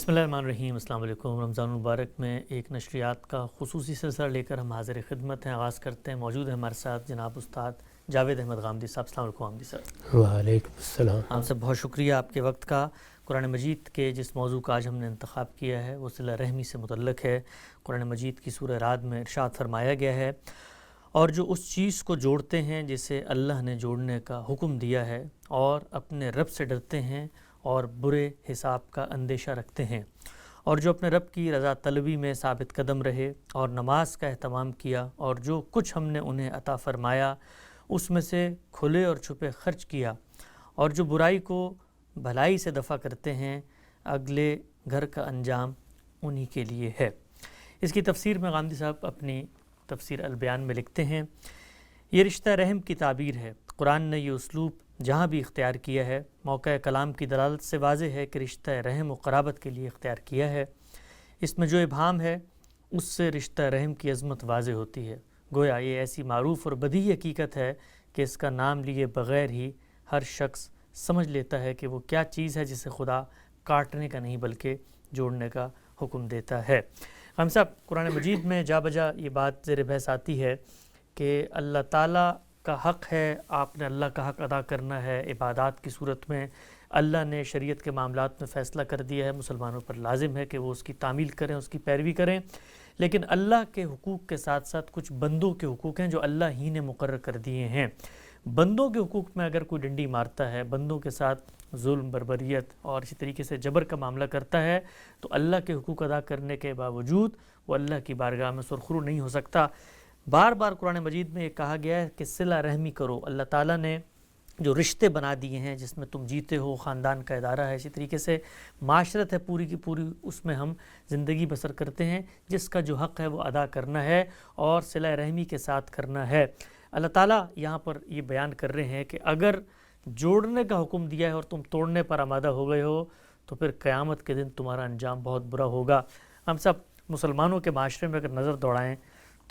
بسم اللہ الرحمن الرحیم۔ السلام علیکم۔ رمضان المبارک میں ایک نشریات کا خصوصی سلسلہ لے کر ہم حاضر خدمت ہیں، آغاز کرتے ہیں۔ موجود ہیں ہمارے ساتھ جناب استاد جاوید احمد غامدی صاحب۔ السلام علیکم غامدی صاحب۔ وعلیکم السلام۔ آپ سے بہت شکریہ آپ کے وقت کا۔ قرآن مجید کے جس موضوع کا آج ہم نے انتخاب کیا ہے وہ صلہ رحمی سے متعلق ہے۔ قرآن مجید کی سورہ رعد میں ارشاد فرمایا گیا ہے، اور جو اس چیز کو جوڑتے ہیں جسے اللہ نے جوڑنے کا حکم دیا ہے، اور اپنے رب سے ڈرتے ہیں اور برے حساب کا اندیشہ رکھتے ہیں، اور جو اپنے رب کی رضا طلبی میں ثابت قدم رہے اور نماز کا اہتمام کیا، اور جو کچھ ہم نے انہیں عطا فرمایا اس میں سے کھلے اور چھپے خرچ کیا، اور جو برائی کو بھلائی سے دفع کرتے ہیں، اگلے گھر کا انجام انہی کے لیے ہے۔ اس کی تفسیر میں غامدی صاحب اپنی تفسیر البیان میں لکھتے ہیں، یہ رشتہ رحم کی تعبیر ہے۔ قرآن نے یہ اسلوب جہاں بھی اختیار کیا ہے، موقع کلام کی دلالت سے واضح ہے کہ رشتہ رحم و قرابت کے لیے اختیار کیا ہے۔ اس میں جو ابہام ہے اس سے رشتہ رحم کی عظمت واضح ہوتی ہے۔ گویا یہ ایسی معروف اور بدیہی حقیقت ہے کہ اس کا نام لیے بغیر ہی ہر شخص سمجھ لیتا ہے کہ وہ کیا چیز ہے جسے خدا کاٹنے کا نہیں بلکہ جوڑنے کا حکم دیتا ہے۔ ہم صاحب، قرآن مجید میں جا بجا یہ بات زیر بحث آتی ہے کہ اللہ تعالیٰ کا حق ہے، آپ نے اللہ کا حق ادا کرنا ہے عبادات کی صورت میں۔ اللہ نے شریعت کے معاملات میں فیصلہ کر دیا ہے، مسلمانوں پر لازم ہے کہ وہ اس کی تعمیل کریں، اس کی پیروی کریں، لیکن اللہ کے حقوق کے ساتھ ساتھ کچھ بندوں کے حقوق ہیں جو اللہ ہی نے مقرر کر دیے ہیں۔ بندوں کے حقوق میں اگر کوئی ڈنڈی مارتا ہے، بندوں کے ساتھ ظلم، بربریت اور اسی طریقے سے جبر کا معاملہ کرتا ہے، تو اللہ کے حقوق ادا کرنے کے باوجود وہ اللہ کی بارگاہ میں سرخرو نہیں ہو سکتا۔ بار بار قرآن مجید میں یہ کہا گیا ہے کہ صلہ رحمی کرو۔ اللہ تعالیٰ نے جو رشتے بنا دیے ہیں جس میں تم جیتے ہو، خاندان کا ادارہ ہے، اسی طریقے سے معاشرت ہے پوری کی پوری، اس میں ہم زندگی بسر کرتے ہیں، جس کا جو حق ہے وہ ادا کرنا ہے اور صلہ رحمی کے ساتھ کرنا ہے۔ اللہ تعالیٰ یہاں پر یہ بیان کر رہے ہیں کہ اگر جوڑنے کا حکم دیا ہے اور تم توڑنے پر آمادہ ہو گئے ہو تو پھر قیامت کے دن تمہارا انجام بہت برا ہوگا۔ ہم سب مسلمانوں کے معاشرے میں اگر نظر دوڑائیں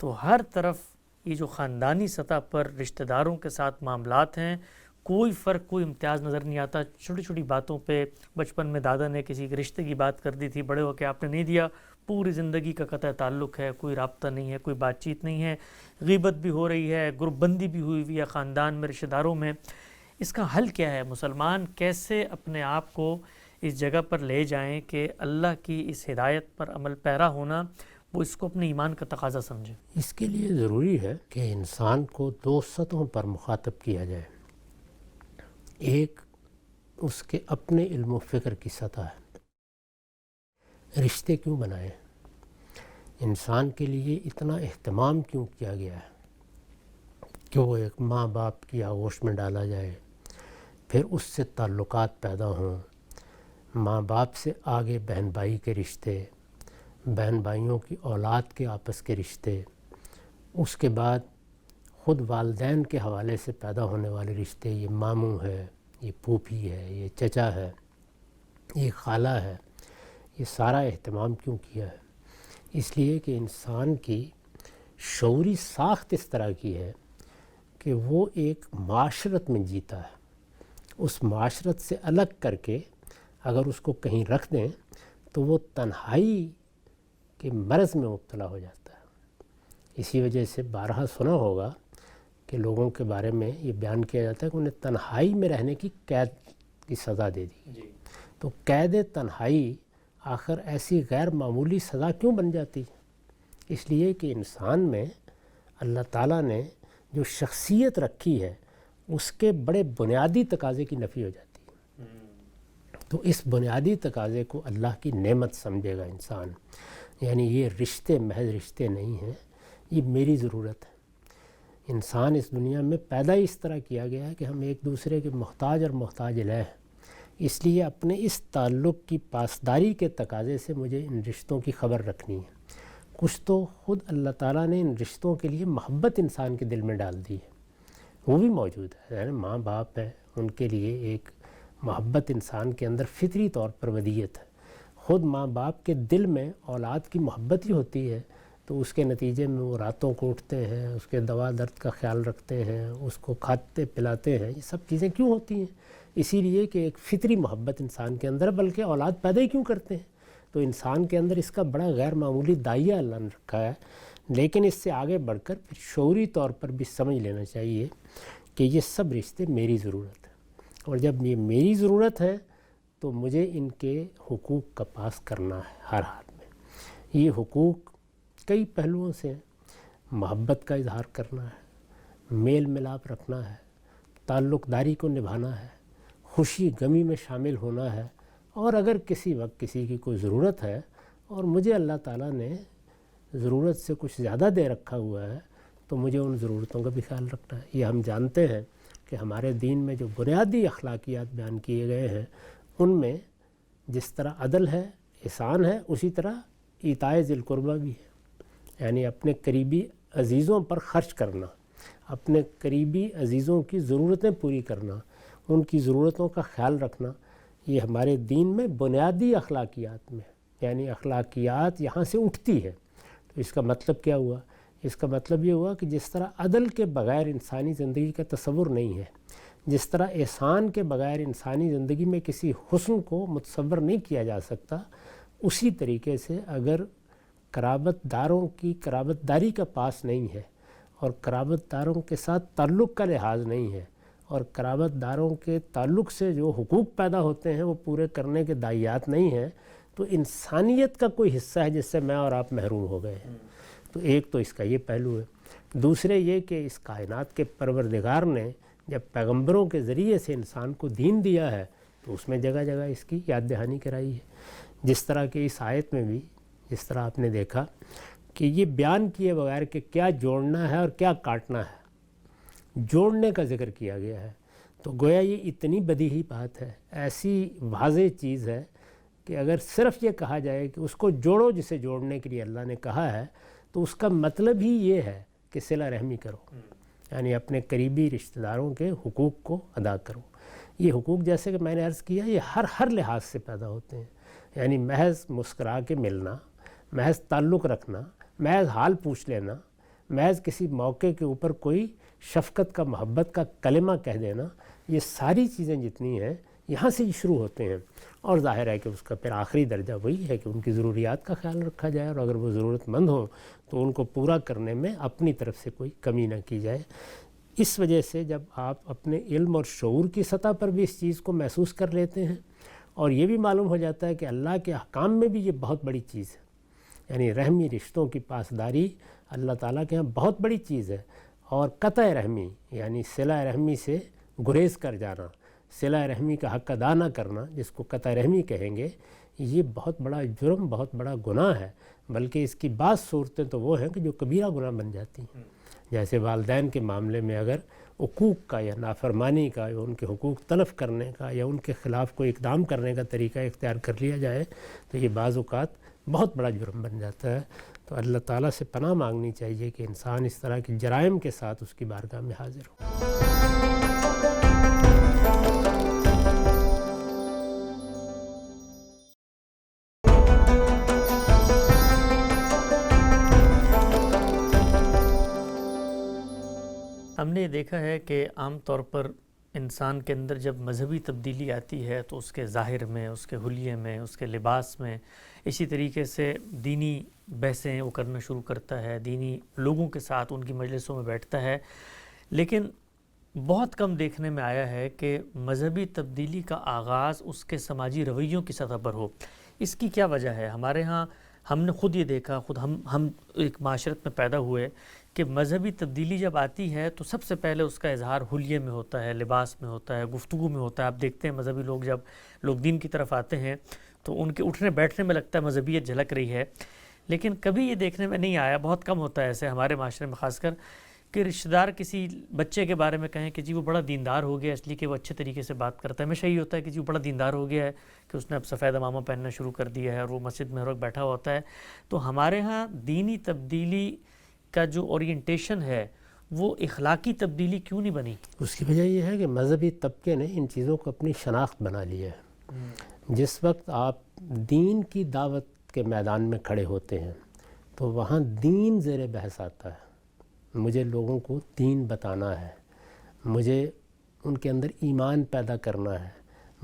تو ہر طرف یہ جو خاندانی سطح پر رشتہ داروں کے ساتھ معاملات ہیں، کوئی فرق، کوئی امتیاز نظر نہیں آتا۔ چھوٹی چھوٹی باتوں پہ بچپن میں دادا نے کسی کے رشتے کی بات کر دی تھی، بڑے ہو کے آپ نے نہیں دیا، پوری زندگی کا قطع تعلق ہے، کوئی رابطہ نہیں ہے، کوئی بات چیت نہیں ہے، غیبت بھی ہو رہی ہے، گروپ بندی بھی ہوئی ہوئی ہے خاندان میں، رشتہ داروں میں۔ اس کا حل کیا ہے؟ مسلمان کیسے اپنے آپ کو اس جگہ پر لے جائیں کہ اللہ کی اس ہدایت پر عمل پیرا ہونا، وہ اس کو اپنے ایمان کا تقاضا سمجھے؟ اس کے لیے ضروری ہے کہ انسان کو دو سطحوں پر مخاطب کیا جائے۔ ایک اس کے اپنے علم و فکر کی سطح ہے، رشتے کیوں بنائے، انسان کے لیے اتنا اہتمام کیوں کیا گیا ہے کہ وہ ایک ماں باپ کی آغوش میں ڈالا جائے، پھر اس سے تعلقات پیدا ہوں، ماں باپ سے آگے بہن بھائی کے رشتے، بہن بھائیوں کی اولاد کے آپس کے رشتے، اس کے بعد خود والدین کے حوالے سے پیدا ہونے والے رشتے، یہ ماموں ہے، یہ پھوپھی ہے، یہ چچا ہے، یہ خالہ ہے، یہ سارا اہتمام کیوں کیا ہے؟ اس لیے کہ انسان کی شعوری ساخت اس طرح کی ہے کہ وہ ایک معاشرت میں جیتا ہے، اس معاشرت سے الگ کر کے اگر اس کو کہیں رکھ دیں تو وہ تنہائی کے مرض میں مبتلا ہو جاتا ہے۔ اسی وجہ سے بارہا سنا ہوگا کہ لوگوں کے بارے میں یہ بیان کیا جاتا ہے کہ انہیں تنہائی میں رہنے کی قید کی سزا دے دی۔ تو قید تنہائی آخر ایسی غیر معمولی سزا کیوں بن جاتی؟ اس لیے کہ انسان میں اللہ تعالیٰ نے جو شخصیت رکھی ہے اس کے بڑے بنیادی تقاضے کی نفی ہو جاتی ہے۔ تو اس بنیادی تقاضے کو اللہ کی نعمت سمجھے گا انسان، یعنی یہ رشتے محض رشتے نہیں ہیں، یہ میری ضرورت ہے۔ انسان اس دنیا میں پیدا اس طرح کیا گیا ہے کہ ہم ایک دوسرے کے محتاج اور محتاج الہ ہیں، اس لیے اپنے اس تعلق کی پاسداری کے تقاضے سے مجھے ان رشتوں کی خبر رکھنی ہے۔ کچھ تو خود اللہ تعالیٰ نے ان رشتوں کے لیے محبت انسان کے دل میں ڈال دی ہے، وہ بھی موجود ہے، یعنی ماں باپ ہے، ان کے لیے ایک محبت انسان کے اندر فطری طور پر ودیت ہے۔ خود ماں باپ کے دل میں اولاد کی محبت ہی ہوتی ہے، تو اس کے نتیجے میں وہ راتوں کو اٹھتے ہیں، اس کے دوا درد کا خیال رکھتے ہیں، اس کو کھاتے پلاتے ہیں۔ یہ سب چیزیں کیوں ہوتی ہیں؟ اسی لیے کہ ایک فطری محبت انسان کے اندر، بلکہ اولاد پیدا ہی کیوں کرتے ہیں؟ تو انسان کے اندر اس کا بڑا غیر معمولی دائیا اللہ نے رکھا ہے، لیکن اس سے آگے بڑھ کر پھر شعوری طور پر بھی سمجھ لینا چاہیے کہ یہ سب رشتے میری ضرورت ہے، اور جب یہ میری ضرورت ہے تو مجھے ان کے حقوق کا پاس کرنا ہے ہر حال میں۔ یہ حقوق کئی پہلوؤں سے ہیں، محبت کا اظہار کرنا ہے، میل ملاپ رکھنا ہے، تعلق داری کو نبھانا ہے، خوشی غمی میں شامل ہونا ہے، اور اگر کسی وقت کسی کی کوئی ضرورت ہے اور مجھے اللہ تعالیٰ نے ضرورت سے کچھ زیادہ دے رکھا ہوا ہے تو مجھے ان ضرورتوں کا بھی خیال رکھنا ہے۔ یہ ہم جانتے ہیں کہ ہمارے دین میں جو بنیادی اخلاقیات بیان کیے گئے ہیں ان میں جس طرح عدل ہے، احسان ہے، اسی طرح ایتائے ذی القربہ بھی ہے، یعنی اپنے قریبی عزیزوں پر خرچ کرنا، اپنے قریبی عزیزوں کی ضرورتیں پوری کرنا، ان کی ضرورتوں کا خیال رکھنا، یہ ہمارے دین میں بنیادی اخلاقیات میں ہے، یعنی اخلاقیات یہاں سے اٹھتی ہے۔ تو اس کا مطلب کیا ہوا؟ اس کا مطلب یہ ہوا کہ جس طرح عدل کے بغیر انسانی زندگی کا تصور نہیں ہے، جس طرح احسان کے بغیر انسانی زندگی میں کسی حسن کو متصور نہیں کیا جا سکتا، اسی طریقے سے اگر قرابت داروں کی قرابت داری کا پاس نہیں ہے، اور قرابت داروں کے ساتھ تعلق کا لحاظ نہیں ہے، اور قرابت داروں کے تعلق سے جو حقوق پیدا ہوتے ہیں وہ پورے کرنے کے دائیات نہیں ہیں، تو انسانیت کا کوئی حصہ ہے جس سے میں اور آپ محروم ہو گئے ہیں۔ تو ایک تو اس کا یہ پہلو ہے۔ دوسرے یہ کہ اس کائنات کے پروردگار نے جب پیغمبروں کے ذریعے سے انسان کو دین دیا ہے تو اس میں جگہ جگہ اس کی یاد دہانی کرائی ہے، جس طرح کہ اس آیت میں بھی جس طرح آپ نے دیکھا کہ یہ بیان کیے بغیر کہ کیا جوڑنا ہے اور کیا کاٹنا ہے، جوڑنے کا ذکر کیا گیا ہے، تو گویا یہ اتنی بدیہی بات ہے، ایسی واضح چیز ہے کہ اگر صرف یہ کہا جائے کہ اس کو جوڑو جسے جوڑنے کے لیے اللہ نے کہا ہے، تو اس کا مطلب ہی یہ ہے کہ صلہ رحمی کرو، یعنی اپنے قریبی رشتہ داروں کے حقوق کو ادا کرو۔ یہ حقوق جیسے کہ میں نے عرض کیا یہ ہر لحاظ سے پیدا ہوتے ہیں، یعنی محض مسکرا کے ملنا، محض تعلق رکھنا، محض حال پوچھ لینا، محض کسی موقع کے اوپر کوئی شفقت کا محبت کا کلمہ کہہ دینا، یہ ساری چیزیں جتنی ہیں یہاں سے شروع ہوتے ہیں، اور ظاہر ہے کہ اس کا پھر آخری درجہ وہی ہے کہ ان کی ضروریات کا خیال رکھا جائے، اور اگر وہ ضرورت مند ہوں تو ان کو پورا کرنے میں اپنی طرف سے کوئی کمی نہ کی جائے۔ اس وجہ سے جب آپ اپنے علم اور شعور کی سطح پر بھی اس چیز کو محسوس کر لیتے ہیں، اور یہ بھی معلوم ہو جاتا ہے کہ اللہ کے احکام میں بھی یہ بہت بڑی چیز ہے، یعنی رحمی رشتوں کی پاسداری اللہ تعالیٰ کے ہاں بہت بڑی چیز ہے، اور قطع رحمی یعنی صلہ رحمی سے گریز کر جانا، صلہ رحمی کا حق ادا نہ کرنا جس کو قطع رحمی کہیں گے، یہ بہت بڑا جرم، بہت بڑا گناہ ہے، بلکہ اس کی بعض صورتیں تو وہ ہیں کہ جو کبیرہ گناہ بن جاتی ہیں، جیسے والدین کے معاملے میں اگر حقوق کا یا نافرمانی کا یا ان کے حقوق تلف کرنے کا یا ان کے خلاف کوئی اقدام کرنے کا طریقہ اختیار کر لیا جائے تو یہ بعض اوقات بہت بڑا جرم بن جاتا ہے۔ تو اللہ تعالیٰ سے پناہ مانگنی چاہیے کہ انسان اس طرح کے جرائم کے ساتھ اس کی بارگاہ میں حاضر ہو۔ ہم نے دیکھا ہے کہ عام طور پر انسان کے اندر جب مذہبی تبدیلی آتی ہے تو اس کے ظاہر میں، اس کے حلیے میں، اس کے لباس میں، اسی طریقے سے دینی بحثیں وہ کرنا شروع کرتا ہے، دینی لوگوں کے ساتھ ان کی مجلسوں میں بیٹھتا ہے، لیکن بہت کم دیکھنے میں آیا ہے کہ مذہبی تبدیلی کا آغاز اس کے سماجی رویوں کی سطح پر ہو۔ اس کی کیا وجہ ہے؟ ہمارے ہاں ہم نے خود یہ دیکھا، خود ہم ایک معاشرت میں پیدا ہوئے کہ مذہبی تبدیلی جب آتی ہے تو سب سے پہلے اس کا اظہار حلیے میں ہوتا ہے، لباس میں ہوتا ہے، گفتگو میں ہوتا ہے۔ آپ دیکھتے ہیں مذہبی لوگ جب لوگ دین کی طرف آتے ہیں تو ان کے اٹھنے بیٹھنے میں لگتا ہے مذہبیت جھلک رہی ہے، لیکن کبھی یہ دیکھنے میں نہیں آیا، بہت کم ہوتا ہے ایسے ہمارے معاشرے میں خاص کر، کہ رشتہ دار کسی بچے کے بارے میں کہیں کہ جی وہ بڑا دیندار ہو گیا اس لیے کہ وہ اچھے طریقے سے بات کرتا ہے۔ ہمیشہ یہ ہوتا ہے کہ جی وہ بڑا دیندار ہو گیا ہے کہ اس نے اب سفید امامہ پہننا شروع کر دیا ہے اور وہ مسجد میں ہر وقت بیٹھا ہوتا ہے۔ تو ہمارے ہاں دینی تبدیلی کا جو اورینٹیشن ہے وہ اخلاقی تبدیلی کیوں نہیں بنی؟ اس کی وجہ یہ ہے کہ مذہبی طبقے نے ان چیزوں کو اپنی شناخت بنا لی ہے۔ جس وقت آپ دین کی دعوت کے میدان میں کھڑے ہوتے ہیں تو وہاں دین زیر بحث آتا ہے، مجھے لوگوں کو دین بتانا ہے، مجھے ان کے اندر ایمان پیدا کرنا ہے،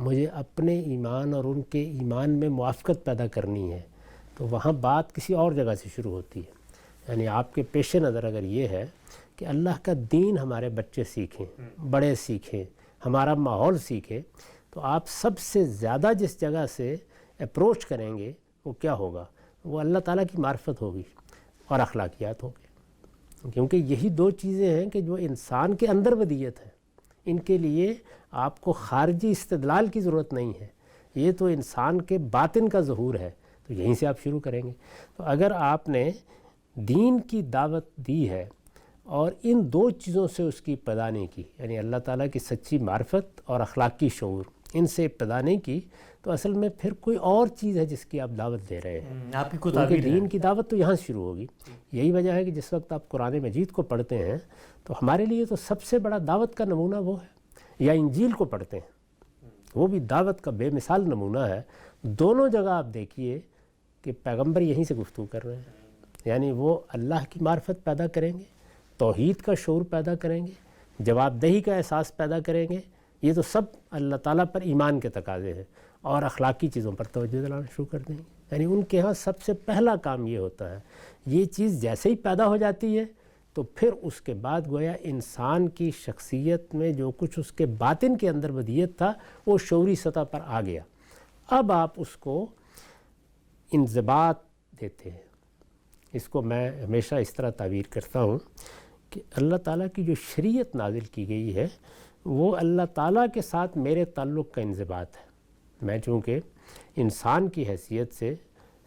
مجھے اپنے ایمان اور ان کے ایمان میں موافقت پیدا کرنی ہے، تو وہاں بات کسی اور جگہ سے شروع ہوتی ہے. یعنی آپ کے پیش نظر اگر یہ ہے کہ اللہ کا دین ہمارے بچے سیکھیں، بڑے سیکھیں، ہمارا ماحول سیکھیں، تو آپ سب سے زیادہ جس جگہ سے اپروچ کریں گے وہ کیا ہوگا؟ وہ اللہ تعالیٰ کی معرفت ہوگی اور اخلاقیات ہوگی. کیونکہ یہی دو چیزیں ہیں کہ جو انسان کے اندر ودیت ہے، ان کے لیے آپ کو خارجی استدلال کی ضرورت نہیں ہے، یہ تو انسان کے باطن کا ظہور ہے. تو یہیں سے آپ شروع کریں گے. تو اگر آپ نے دین کی دعوت دی ہے اور ان دو چیزوں سے اس کی ابتدا نہیں کی، یعنی اللہ تعالیٰ کی سچی معرفت اور اخلاقی شعور، ان سے ابتدا نہیں کی، تو اصل میں پھر کوئی اور چیز ہے جس کی آپ دعوت دے رہے ہیں. آپ کی کوئی کیونکہ تعبیر ہے. دین کی دعوت تو یہاں سے شروع ہوگی. یہی وجہ ہے کہ جس وقت آپ قرآن مجید کو پڑھتے ہیں تو ہمارے لیے تو سب سے بڑا دعوت کا نمونہ وہ ہے، یا انجیل کو پڑھتے ہیں، وہ بھی دعوت کا بے مثال نمونہ ہے. دونوں جگہ آپ دیکھیے کہ پیغمبر یہیں سے گفتگو کر رہے ہیں. یعنی وہ اللہ کی معرفت پیدا کریں گے، توحید کا شعور پیدا کریں گے، جواب دہی کا احساس پیدا کریں گے. یہ تو سب اللہ تعالیٰ پر ایمان کے تقاضے ہیں، اور اخلاقی چیزوں پر توجہ دلانا شروع کر دیں گے. یعنی ان کے ہاں سب سے پہلا کام یہ ہوتا ہے. یہ چیز جیسے ہی پیدا ہو جاتی ہے تو پھر اس کے بعد گویا انسان کی شخصیت میں جو کچھ اس کے باطن کے اندر ودیت تھا وہ شعوری سطح پر آ گیا. اب آپ اس کو انضباط دیتے ہیں. اس کو میں ہمیشہ اس طرح تعبیر کرتا ہوں کہ اللہ تعالیٰ کی جو شریعت نازل کی گئی ہے وہ اللہ تعالیٰ کے ساتھ میرے تعلق کا انضباط ہے. میں چونکہ انسان کی حیثیت سے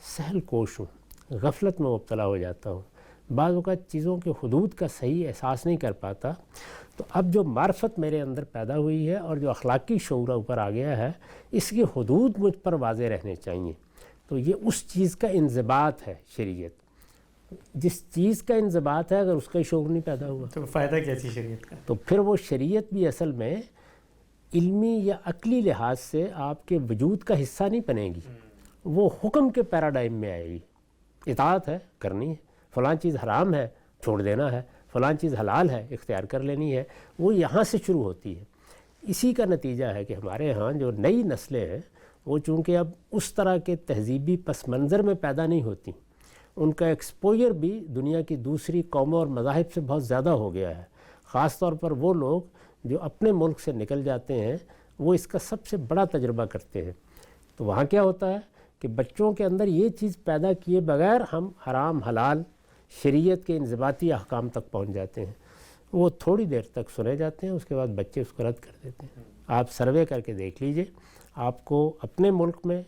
سہل کوش ہوں، غفلت میں مبتلا ہو جاتا ہوں، بعض اوقات چیزوں کے حدود کا صحیح احساس نہیں کر پاتا. تو اب جو معرفت میرے اندر پیدا ہوئی ہے اور جو اخلاقی شعور اوپر آ گیا ہے، اس کی حدود مجھ پر واضح رہنے چاہیے. تو یہ اس چیز کا انضباط ہے شریعت. جس چیز کا انضباط ہے اگر اس کا شعور نہیں پیدا ہوا تو فائدہ کیا تھی شریعت کا؟ تو پھر وہ شریعت بھی اصل میں علمی یا عقلی لحاظ سے آپ کے وجود کا حصہ نہیں بنے گی. وہ حکم کے پیراڈائم میں آئے گی. اطاعت ہے، کرنی ہے، فلاں چیز حرام ہے، چھوڑ دینا ہے، فلاں چیز حلال ہے، اختیار کر لینی ہے. وہ یہاں سے شروع ہوتی ہے. اسی کا نتیجہ ہے کہ ہمارے ہاں جو نئی نسلیں ہیں وہ چونکہ اب اس طرح کے تہذیبی پس منظر میں پیدا نہیں ہوتی، ان کا ایکسپوجر بھی دنیا کی دوسری قوموں اور مذاہب سے بہت زیادہ ہو گیا ہے. خاص طور پر وہ لوگ جو اپنے ملک سے نکل جاتے ہیں وہ اس کا سب سے بڑا تجربہ کرتے ہیں. تو وہاں کیا ہوتا ہے کہ بچوں کے اندر یہ چیز پیدا کیے بغیر ہم حرام حلال شریعت کے انضباطی احکام تک پہنچ جاتے ہیں. وہ تھوڑی دیر تک سنے جاتے ہیں، اس کے بعد بچے اس کو رد کر دیتے ہیں. آپ سروے کر کے دیکھ لیجئے، آپ کو اپنے ملک میں،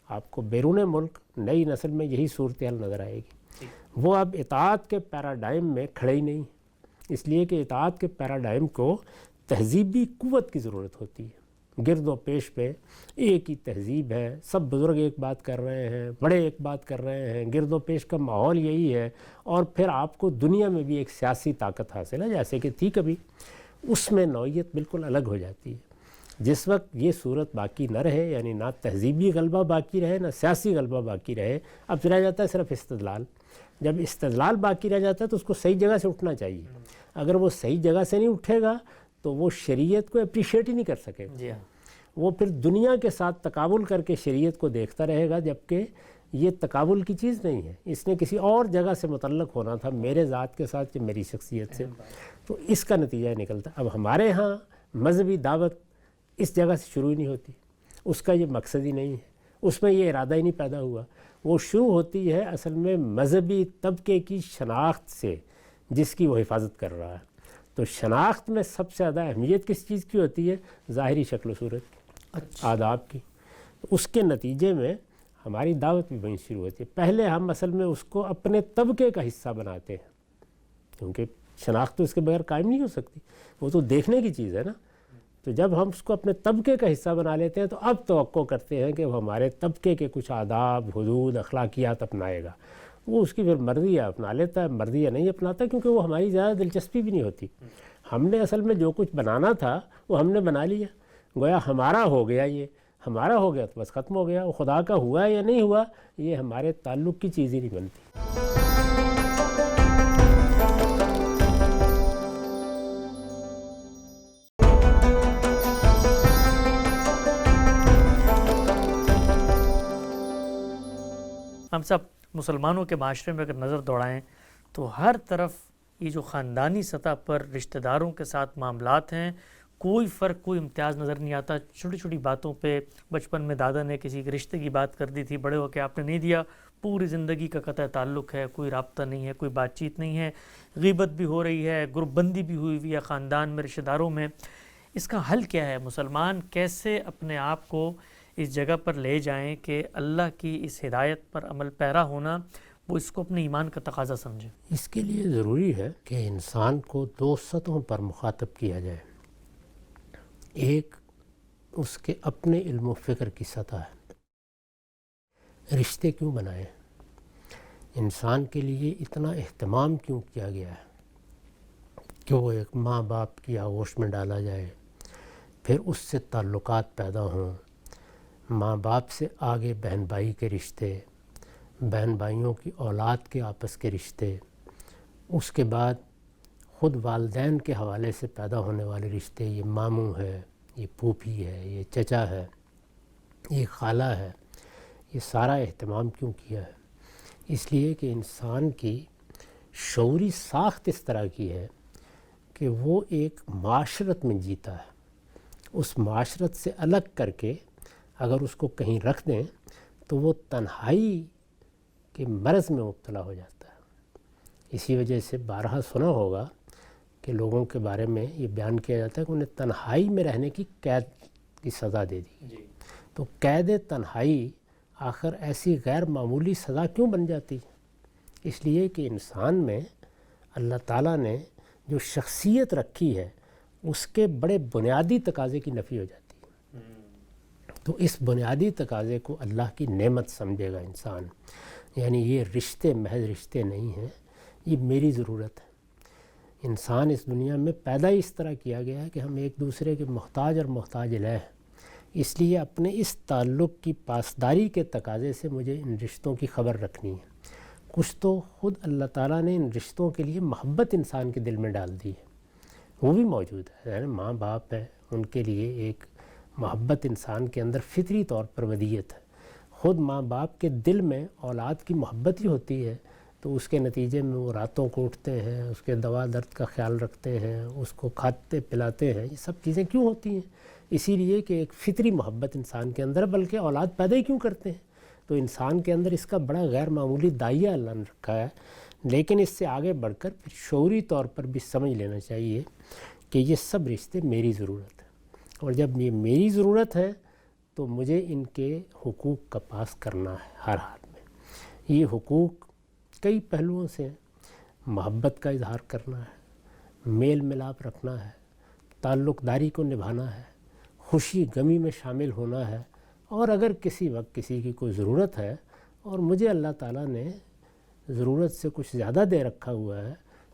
آپ کو بیرون ملک نئی نسل میں یہی صورتحال نظر آئے گی. وہ اب اطاعت کے پیراڈائم میں کھڑے ہی نہیں، اس لیے کہ اطاعت کے پیراڈائم کو تہذیبی قوت کی ضرورت ہوتی ہے. گرد و پیش پہ ایک ہی تہذیب ہے، سب بزرگ ایک بات کر رہے ہیں، بڑے ایک بات کر رہے ہیں، گرد و پیش کا ماحول یہی ہے. اور پھر آپ کو دنیا میں بھی ایک سیاسی طاقت حاصل ہے جیسے کہ تھی کبھی، اس میں نوعیت بالکل الگ ہو جاتی ہے. جس وقت یہ صورت باقی نہ رہے، یعنی نہ تہذیبی غلبہ باقی رہے نہ سیاسی غلبہ باقی رہے، اب رہ جاتا ہے صرف استدلال. جب استدلال باقی رہ جاتا ہے تو اس کو صحیح جگہ سے اٹھنا چاہیے. اگر وہ صحیح جگہ سے نہیں اٹھے گا تو وہ شریعت کو اپریشیٹ ہی نہیں کر سکے گا. وہ پھر دنیا کے ساتھ تقابل کر کے شریعت کو دیکھتا رہے گا، جبکہ یہ تقابل کی چیز نہیں ہے. اس نے کسی اور جگہ سے متعلق ہونا تھا، میرے ذات کے ساتھ یا میری شخصیت سے. تو اس کا نتیجہ نکلتا. اب ہمارے ہاں مذہبی دعوت اس جگہ سے شروع ہی نہیں ہوتی، اس کا یہ مقصد ہی نہیں ہے، اس میں یہ ارادہ ہی نہیں پیدا ہوا. وہ شروع ہوتی ہے اصل میں مذہبی طبقے کی شناخت سے جس کی وہ حفاظت کر رہا ہے. تو شناخت میں سب سے زیادہ اہمیت کس چیز کی ہوتی ہے؟ ظاہری شکل و صورت کی، آداب کی. اس کے نتیجے میں ہماری دعوت بھی وہیں شروع ہوتی ہے. پہلے ہم اصل میں اس کو اپنے طبقے کا حصہ بناتے ہیں، کیونکہ شناخت تو اس کے بغیر قائم نہیں ہو سکتی، وہ تو دیکھنے کی چیز ہے نا. تو جب ہم اس کو اپنے طبقے کا حصہ بنا لیتے ہیں تو اب توقع کرتے ہیں کہ وہ ہمارے طبقے کے کچھ آداب، حدود، اخلاقیات اپنائے گا. وہ اس کی پھر مرضی ہے اپنا لیتا ہے، مرضی ہے نہیں اپناتا، کیونکہ وہ ہماری زیادہ دلچسپی بھی نہیں ہوتی. ہم نے اصل میں جو کچھ بنانا تھا وہ ہم نے بنا لیا، گویا ہمارا ہو گیا. یہ ہمارا ہو گیا تو بس ختم ہو گیا. وہ خدا کا ہوا یا نہیں ہوا یہ ہمارے تعلق کی چیز ہی نہیں بنتی. امام صاحب مسلمانوں کے معاشرے میں اگر نظر دوڑائیں تو ہر طرف یہ جو خاندانی سطح پر رشتہ داروں کے ساتھ معاملات ہیں، کوئی فرق، کوئی امتیاز نظر نہیں آتا. چھوٹی چھوٹی باتوں پہ بچپن میں دادا نے کسی کے رشتے کی بات کر دی تھی، بڑے ہو کے آپ نے نہیں دیا، پوری زندگی کا قطع تعلق ہے، کوئی رابطہ نہیں ہے، کوئی بات چیت نہیں ہے، غیبت بھی ہو رہی ہے، گروپ بندی بھی ہوئی ہے خاندان میں، رشتہ داروں میں. اس کا حل کیا ہے؟ مسلمان کیسے اپنے آپ کو اس جگہ پر لے جائیں کہ اللہ کی اس ہدایت پر عمل پیرا ہونا وہ اس کو اپنے ایمان کا تقاضا سمجھے؟ اس کے لیے ضروری ہے کہ انسان کو دو سطحوں پر مخاطب کیا جائے. ایک اس کے اپنے علم و فکر کی سطح ہے. رشتے کیوں بنائے؟ انسان کے لیے اتنا اہتمام کیوں کیا گیا ہے کہ وہ ایک ماں باپ کی آغوش میں ڈالا جائے، پھر اس سے تعلقات پیدا ہوں، ماں باپ سے آگے بہن بھائی کے رشتے، بہن بھائیوں کی اولاد کے آپس کے رشتے، اس کے بعد خود والدین کے حوالے سے پیدا ہونے والے رشتے، یہ ماموں ہے، یہ پھوپھی ہے، یہ چچا ہے، یہ خالہ ہے. یہ سارا اہتمام کیوں کیا ہے؟ اس لیے کہ انسان کی شعوری ساخت اس طرح کی ہے کہ وہ ایک معاشرت میں جیتا ہے. اس معاشرت سے الگ کر کے اگر اس کو کہیں رکھ دیں تو وہ تنہائی کے مرض میں مبتلا ہو جاتا ہے. اسی وجہ سے بارہا سنا ہوگا کہ لوگوں کے بارے میں یہ بیان کیا جاتا ہے کہ انہیں تنہائی میں رہنے کی قید کی سزا دے دی. تو قید تنہائی آخر ایسی غیر معمولی سزا کیوں بن جاتی؟ اس لیے کہ انسان میں اللہ تعالیٰ نے جو شخصیت رکھی ہے اس کے بڑے بنیادی تقاضے کی نفی ہو جاتی ہے. تو اس بنیادی تقاضے کو اللہ کی نعمت سمجھے گا انسان. یعنی یہ رشتے محض رشتے نہیں ہیں، یہ میری ضرورت ہے. انسان اس دنیا میں پیدا اس طرح کیا گیا ہے کہ ہم ایک دوسرے کے محتاج اور محتاج الہ ہیں. اس لیے اپنے اس تعلق کی پاسداری کے تقاضے سے مجھے ان رشتوں کی خبر رکھنی ہے. کچھ تو خود اللہ تعالیٰ نے ان رشتوں کے لیے محبت انسان کے دل میں ڈال دی ہے، وہ بھی موجود ہے. یعنی ماں باپ ہے، ان کے لیے ایک محبت انسان کے اندر فطری طور پر ودیت ہے. خود ماں باپ کے دل میں اولاد کی محبت ہی ہوتی ہے، تو اس کے نتیجے میں وہ راتوں کو اٹھتے ہیں، اس کے دوا درد کا خیال رکھتے ہیں، اس کو کھاتے پلاتے ہیں. یہ سب چیزیں کیوں ہوتی ہیں؟ اسی لیے کہ ایک فطری محبت انسان کے اندر، بلکہ اولاد پیدا ہی کیوں کرتے ہیں؟ تو انسان کے اندر اس کا بڑا غیر معمولی دائیہ اللہ نے رکھا ہے. لیکن اس سے آگے بڑھ کر پھر شعوری طور پر بھی سمجھ لینا چاہیے کہ یہ سب رشتے میری ضرورت ہے، اور جب یہ میری ضرورت ہے تو مجھے ان کے حقوق کا پاس کرنا ہے ہر حال میں. یہ حقوق کئی پہلوؤں سے محبت کا اظہار کرنا ہے، میل ملاپ رکھنا ہے، تعلق داری کو نبھانا ہے، خوشی غمی میں شامل ہونا ہے، اور اگر کسی وقت کسی کی کوئی ضرورت ہے اور مجھے اللہ تعالیٰ نے ضرورت سے کچھ زیادہ دے رکھا ہوا ہے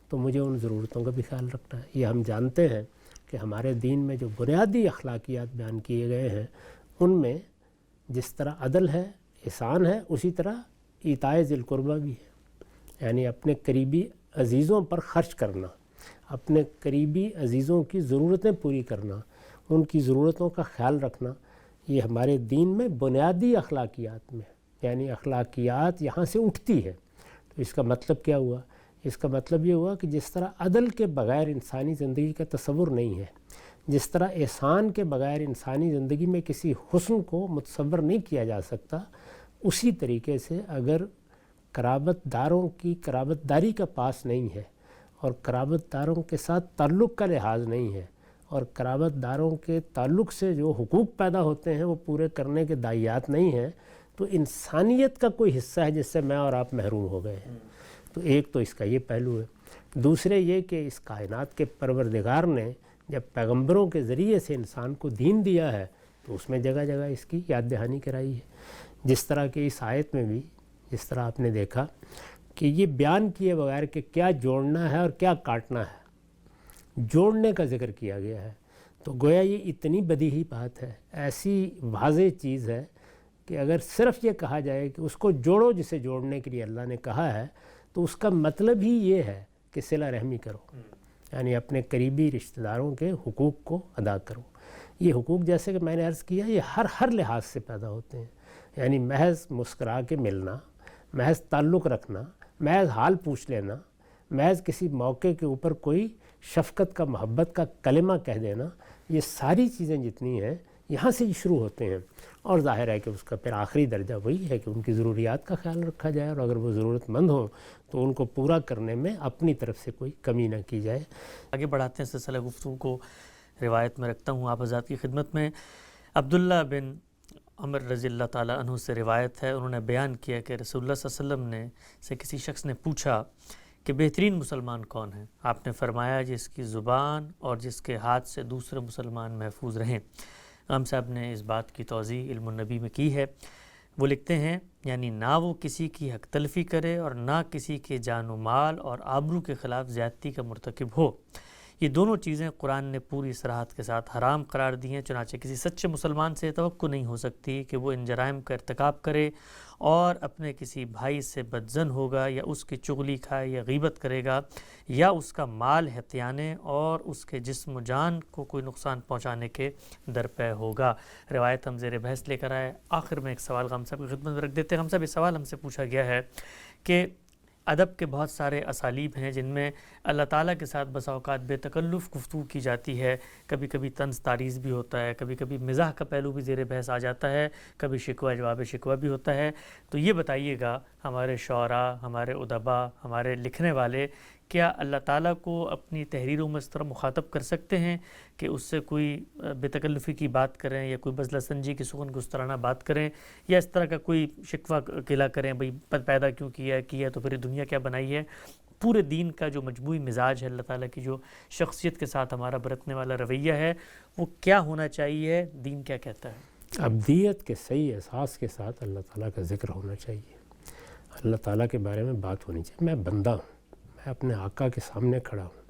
تو مجھے ان ضرورتوں کا بھی خیال رکھنا ہے. یہ ہم جانتے ہیں کہ ہمارے دین میں جو بنیادی اخلاقیات بیان کیے گئے ہیں ان میں جس طرح عدل ہے، احسان ہے، اسی طرح ایتائے ذی القربہ بھی ہے. یعنی اپنے قریبی عزیزوں پر خرچ کرنا، اپنے قریبی عزیزوں کی ضرورتیں پوری کرنا، ان کی ضرورتوں کا خیال رکھنا، یہ ہمارے دین میں بنیادی اخلاقیات میں. یعنی اخلاقیات یہاں سے اٹھتی ہے. تو اس کا مطلب کیا ہوا؟ اس کا مطلب یہ ہوا کہ جس طرح عدل کے بغیر انسانی زندگی کا تصور نہیں ہے، جس طرح احسان کے بغیر انسانی زندگی میں کسی حسن کو متصور نہیں کیا جا سکتا، اسی طریقے سے اگر قرابت داروں کی قرابت داری کا پاس نہیں ہے، اور قرابت داروں کے ساتھ تعلق کا لحاظ نہیں ہے، اور قرابت داروں کے تعلق سے جو حقوق پیدا ہوتے ہیں وہ پورے کرنے کے دائیات نہیں ہیں، تو انسانیت کا کوئی حصہ ہے جس سے میں اور آپ محروم ہو گئے ہیں. تو ایک تو اس کا یہ پہلو ہے. دوسرے یہ کہ اس کائنات کے پروردگار نے جب پیغمبروں کے ذریعے سے انسان کو دین دیا ہے تو اس میں جگہ جگہ اس کی یاد دہانی کرائی ہے. جس طرح کہ اس آیت میں بھی جس طرح آپ نے دیکھا کہ یہ بیان کیے بغیر کہ کیا جوڑنا ہے اور کیا کاٹنا ہے، جوڑنے کا ذکر کیا گیا ہے. تو گویا یہ اتنی بدیہی بات ہے، ایسی واضح چیز ہے کہ اگر صرف یہ کہا جائے کہ اس کو جوڑو جسے جوڑنے کے لیے اللہ نے کہا ہے، تو اس کا مطلب ہی یہ ہے کہ صلہ رحمی کرو، یعنی اپنے قریبی رشتہ داروں کے حقوق کو ادا کرو. یہ حقوق جیسے کہ میں نے عرض کیا یہ ہر لحاظ سے پیدا ہوتے ہیں. یعنی محض مسکرا کے ملنا، محض تعلق رکھنا، محض حال پوچھ لینا، محض کسی موقع کے اوپر کوئی شفقت کا محبت کا کلمہ کہہ دینا، یہ ساری چیزیں جتنی ہیں یہاں سے شروع ہوتے ہیں. اور ظاہر ہے کہ اس کا پھر آخری درجہ وہی ہے کہ ان کی ضروریات کا خیال رکھا جائے، اور اگر وہ ضرورت مند ہوں تو ان کو پورا کرنے میں اپنی طرف سے کوئی کمی نہ کی جائے. آگے بڑھاتے ہیں سلسلہ گفتگو کو، روایت میں رکھتا ہوں آپ حضرات کی خدمت میں. عبداللہ بن عمر رضی اللہ تعالیٰ عنہ سے روایت ہے، انہوں نے بیان کیا کہ رسول اللہ صلی اللہ علیہ وسلم نے سے کسی شخص نے پوچھا کہ بہترین مسلمان کون ہیں؟ آپ نے فرمایا جس کی زبان اور جس کے ہاتھ سے دوسرے مسلمان محفوظ رہیں. ہم صاحب نے اس بات کی توضیح علم النبی میں کی ہے. وہ لکھتے ہیں یعنی نہ وہ کسی کی حق تلفی کرے اور نہ کسی کے جان و مال اور آبرو کے خلاف زیادتی کا مرتکب ہو. یہ دونوں چیزیں قرآن نے پوری صراحت کے ساتھ حرام قرار دی ہیں، چنانچہ کسی سچے مسلمان سے توقع نہیں ہو سکتی کہ وہ ان جرائم کا ارتکاب کرے اور اپنے کسی بھائی سے بدظن ہوگا یا اس کی چغلی کھائے یا غیبت کرے گا یا اس کا مال ہتھیانے اور اس کے جسم و جان کو کوئی نقصان پہنچانے کے درپے ہوگا. روایت ہم زیر بحث لے کر آئے. آخر میں ایک سوال ہم صاحب کی خدمت میں رکھ دیتے ہیں. ہم صاحب یہ سوال ہم سے پوچھا گیا ہے کہ ادب کے بہت سارے اسالیب ہیں جن میں اللہ تعالیٰ کے ساتھ بسا اوقات بے تکلف گفتگو کی جاتی ہے، کبھی کبھی طنز تعریض بھی ہوتا ہے، کبھی کبھی مزاح کا پہلو بھی زیر بحث آ جاتا ہے، کبھی شکوہ جواب شکوہ بھی ہوتا ہے. تو یہ بتائیے گا ہمارے شعراء، ہمارے ادباء، ہمارے لکھنے والے کیا اللہ تعالیٰ کو اپنی تحریروں میں اس طرح مخاطب کر سکتے ہیں کہ اس سے کوئی بے تکلفی کی بات کریں یا کوئی بزلہ سنجی کی سخن گسترانہ بات کریں یا اس طرح کا کوئی شکوہ قلعہ کریں بھئی پیدا کیوں کیا تو پھر دنیا کیا بنائی ہے؟ پورے دین کا جو مجموعی مزاج ہے، اللہ تعالیٰ کی جو شخصیت کے ساتھ ہمارا برتنے والا رویہ ہے، وہ کیا ہونا چاہیے؟ دین کیا کہتا ہے؟ ابدیت کے صحیح احساس کے ساتھ اللہ تعالیٰ کا ذکر ہونا چاہیے، اللہ تعالیٰ کے بارے میں بات ہونی چاہیے. میں بندہ ہوں، میں اپنے آقا کے سامنے کھڑا ہوں،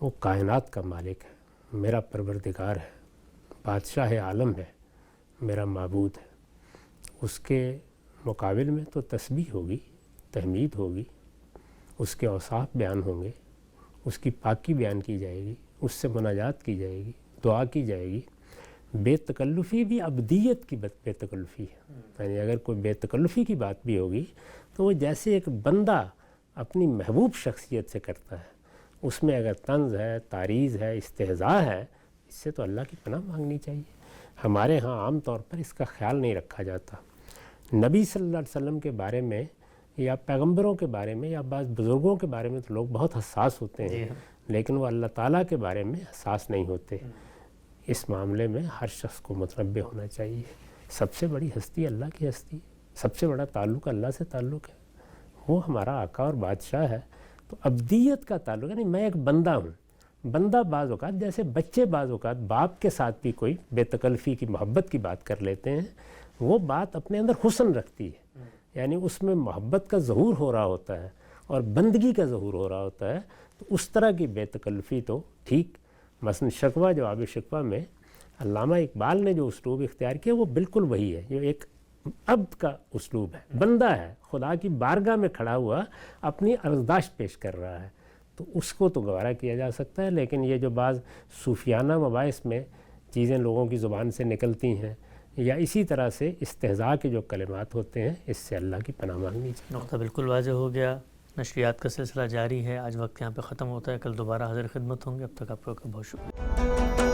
وہ کائنات کا مالک ہے، میرا پروردگار ہے، بادشاہ عالم ہے، میرا معبود ہے. اس کے مقابل میں تو تسبیح ہوگی، تحمید ہوگی، اس کے اوصاف بیان ہوں گے، اس کی پاکی بیان کی جائے گی، اس سے مناجات کی جائے گی، دعا کی جائے گی. بے تکلفی بھی ابدیت کی بے تکلفی ہے. یعنی اگر کوئی بے تکلفی کی بات بھی ہوگی تو وہ جیسے ایک بندہ اپنی محبوب شخصیت سے کرتا ہے، اس میں اگر طنز ہے، تعریض ہے، استہزاء ہے، اس سے تو اللہ کی پناہ مانگنی چاہیے. ہمارے ہاں عام طور پر اس کا خیال نہیں رکھا جاتا. نبی صلی اللہ علیہ وسلم کے بارے میں یا پیغمبروں کے بارے میں یا بعض بزرگوں کے بارے میں تو لوگ بہت حساس ہوتے ہیں، لیکن وہ اللہ تعالیٰ کے بارے میں حساس نہیں ہوتے. اس معاملے میں ہر شخص کو متنبہ ہونا چاہیے. سب سے بڑی ہستی اللہ کی ہستی، سب سے بڑا تعلق اللہ سے تعلق ہے، وہ ہمارا آقا اور بادشاہ ہے. تو ابدیت کا تعلق ہے، میں ایک بندہ ہوں. بندہ بعض اوقات جیسے بچے بعض اوقات باپ کے ساتھ بھی کوئی بے تکلفی کی محبت کی بات کر لیتے ہیں، وہ بات اپنے اندر حسن رکھتی ہے، یعنی اس میں محبت کا ظہور ہو رہا ہوتا ہے اور بندگی کا ظہور ہو رہا ہوتا ہے. تو اس طرح کی بے تکلفی تو ٹھیک. مثلا شکوہ جواب شکوہ میں علامہ اقبال نے جو اسلوب اختیار کیا وہ بالکل وہی ہے، جو ایک عبد کا اسلوب ہے، بندہ ہے، خدا کی بارگاہ میں کھڑا ہوا اپنی عرضداشت پیش کر رہا ہے. تو اس کو تو گوارا کیا جا سکتا ہے. لیکن یہ جو بعض صوفیانہ مباحث میں چیزیں لوگوں کی زبان سے نکلتی ہیں یا اسی طرح سے استہزاء کے جو کلمات ہوتے ہیں، اس سے اللہ کی پناہ مانگنی چاہیے. نقطہ بالکل واضح ہو گیا. نشریات کا سلسلہ جاری ہے. آج وقت یہاں پہ ختم ہوتا ہے، کل دوبارہ حاضر خدمت ہوں گے. اب تک آپ کا بہت شکریہ.